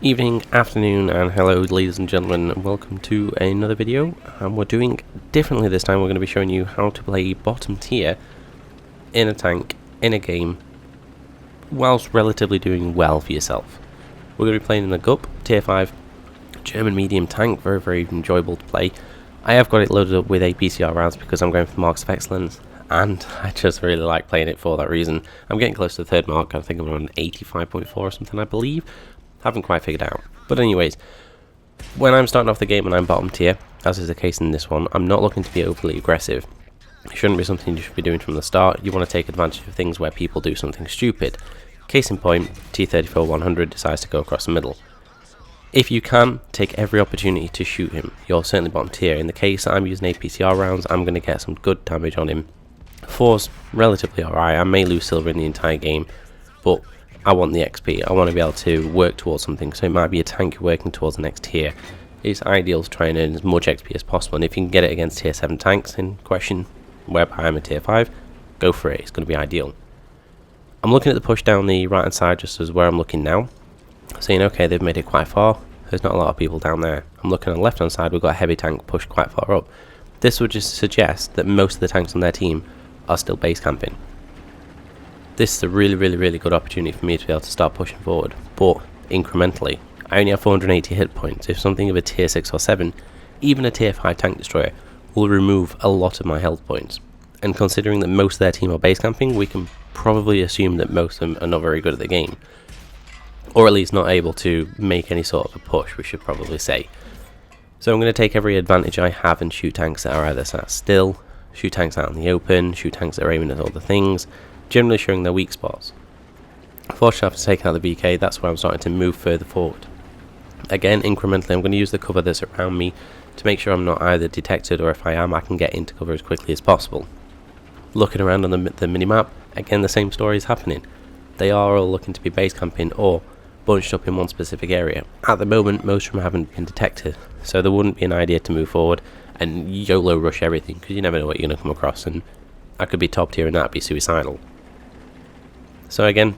Evening, afternoon, and hello ladies and gentlemen, and welcome to another video. And we're doing differently this time. We're going to be showing you how to play bottom tier in a tank, in a game, whilst relatively doing well for yourself. We're going to be playing in the GuP, tier 5, German medium tank, very enjoyable to play. I have got it loaded up with APCR rounds because I'm going for the marks of excellence, and I just really like playing it for that reason. I'm getting close to the third mark. I think I'm on 85.4 or something, I believe. Haven't quite figured out. But anyways, when I'm starting off the game and I'm bottom tier, as is the case in this one, I'm not looking to be overly aggressive. It shouldn't be something you should be doing from the start. You want to take advantage of things where people do something stupid. Case in point, T-34-100 decides to go across the middle. If you can, take every opportunity to shoot him. You're certainly bottom tier. In the case I'm using APCR rounds, I'm going to get some good damage on him. 4's relatively alright. I may lose silver in the entire game, but I want the XP. I want to be able to work towards something, so it might be a tank you're working towards the next tier. It's ideal to try and earn as much XP as possible, and if you can get it against tier 7 tanks in question, whereby I'm a tier 5, go for it. It's going to be ideal. I'm looking at the push down the right hand side just as where I'm looking now, saying okay, they've made it quite far. There's not a lot of people down there. I'm looking on the left hand side, we've got a heavy tank pushed quite far up. This would just suggest that most of the tanks on their team are still base camping. This is a really good opportunity for me to be able to start pushing forward, but incrementally. I only have 480 hit points. If something of a tier 6 or 7, even a tier 5 tank destroyer, will remove a lot of my health points. And considering that most of their team are base camping, we can probably assume that most of them are not very good at the game. Or at least not able to make any sort of a push, we should probably say. So I'm going to take every advantage I have and shoot tanks that are either sat still, shoot tanks out in the open, shoot tanks that are aiming at all the things, generally showing their weak spots. Unfortunately, after taking out the BK, that's where I'm starting to move further forward. Again, incrementally, I'm going to use the cover that's around me to make sure I'm not either detected, or if I am, I can get into cover as quickly as possible. Looking around on the minimap, again the same story is happening. They are all looking to be base camping or bunched up in one specific area. At the moment, most of them haven't been detected, so there wouldn't be an idea to move forward and YOLO rush everything, because you never know what you're going to come across, and I could be top tier and that'd be suicidal. So again,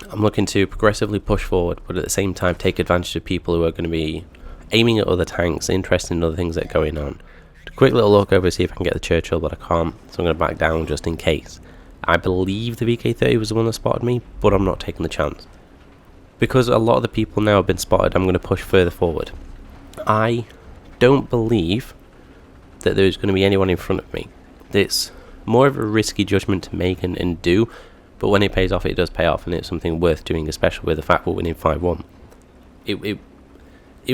I'm looking to progressively push forward, but at the same time take advantage of people who are going to be aiming at other tanks, interested in other things that are going on. A quick little look over to see if I can get the Churchill, but I can't, so I'm going to back down just in case. I believe the VK-30 was the one that spotted me, but I'm not taking the chance. Because a lot of the people now have been spotted, I'm going to push further forward. I don't believe that there's going to be anyone in front of me. It's more of a risky judgment to make and do, but when it pays off, it does pay off, and it's something worth doing, especially with the fact we're winning 5-1. It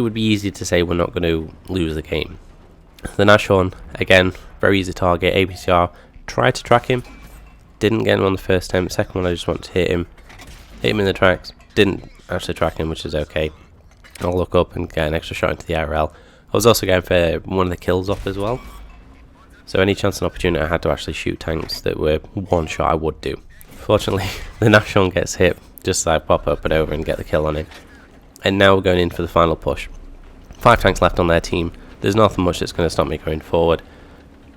would be easy to say we're not going to lose the game. The Nashorn, again, very easy target. APCR, tried to track him, didn't get him on the first attempt. Second one, I just wanted to hit him in the tracks, didn't actually track him, which is okay. I'll look up and get an extra shot into the IRL. I was also going for one of the kills off as well. So any chance and opportunity I had to actually shoot tanks that were one shot, I would do. Fortunately, the Nashorn gets hit just as I pop up and over and get the kill on it. And now we're going in for the final push. 5 tanks left on their team. There's nothing much that's going to stop me going forward.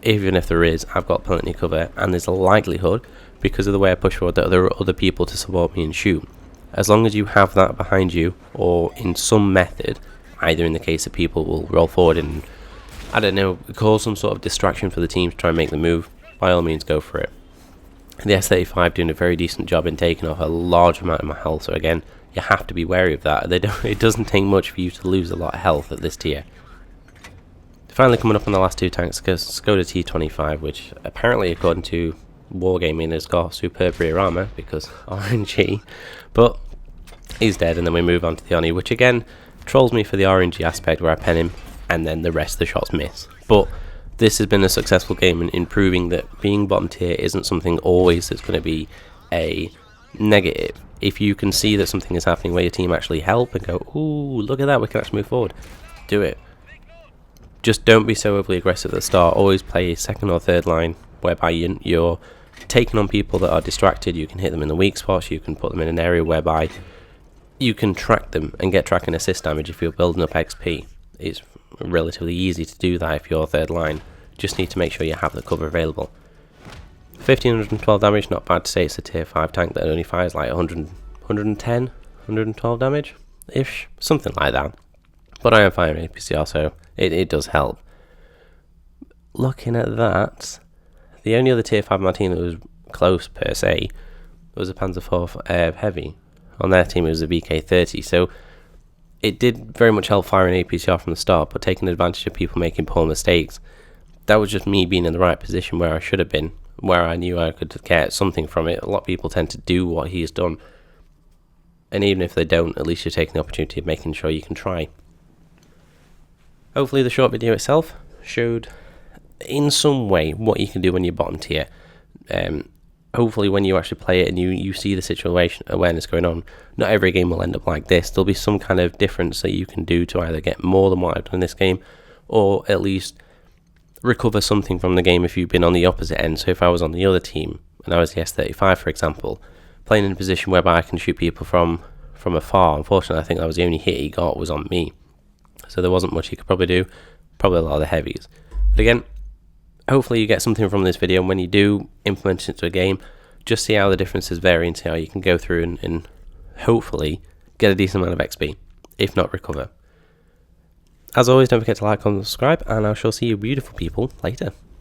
Even if there is, I've got plenty of cover, and there's a likelihood, because of the way I push forward, that there are other people to support me and shoot. As long as you have that behind you, or in some method, either in the case that people will roll forward and, I don't know, cause some sort of distraction for the team to try and make the move, by all means go for it. The S-35 doing a very decent job in taking off a large amount of my health, so again, you have to be wary of that. It doesn't take much for you to lose a lot of health at this tier. Finally coming up on the last 2 tanks, Skoda T-25, which apparently, according to Wargaming, has got superb rear armour, because RNG, but he's dead, and then we move on to the Oni, which again, trolls me for the RNG aspect where I pen him, and then the rest of the shots miss. But this has been a successful game in proving that being bottom tier isn't something always that's going to be a negative. If you can see that something is happening where your team actually help and go, ooh, look at that, we can actually move forward, do it. Just don't be so overly aggressive at the start. Always play second or third line, whereby you're taking on people that are distracted. You can hit them in the weak spots, you can put them in an area whereby you can track them and get track and assist damage if you're building up XP. It's relatively easy to do that if you're third line. Just need to make sure you have the cover available. 1512 damage, not bad to say. It's a tier 5 tank that only fires like 110, 112 damage. ish, something like that. But I am firing APCR, so it does help. Looking at that, the only other tier 5 on my team that was close per se was a Panzer 4 Heavy. On their team it was a VK30, so it did very much help firing APCR from the start, but taking advantage of people making poor mistakes. That was just me being in the right position where I should have been, where I knew I could get something from it. A lot of people tend to do what he's done, and even if they don't, at least you're taking the opportunity of making sure you can try. Hopefully the short video itself showed in some way what you can do when you're bottom tier. Hopefully when you actually play it and you see the situation awareness going on, not every game will end up like this. There'll be some kind of difference that you can do to either get more than what I've done in this game, or at least recover something from the game if you've been on the opposite end. So if I was on the other team and I was the S35, for example, playing in a position whereby I can shoot people from afar, unfortunately I think that was the only hit he got was on me, so there wasn't much he could probably do, probably a lot of the heavies. But again, hopefully you get something from this video, and when you do implement it into a game, just see how the differences vary and see how you can go through and hopefully get a decent amount of XP, if not recover. As always, don't forget to like, comment, subscribe, and I shall see you beautiful people later.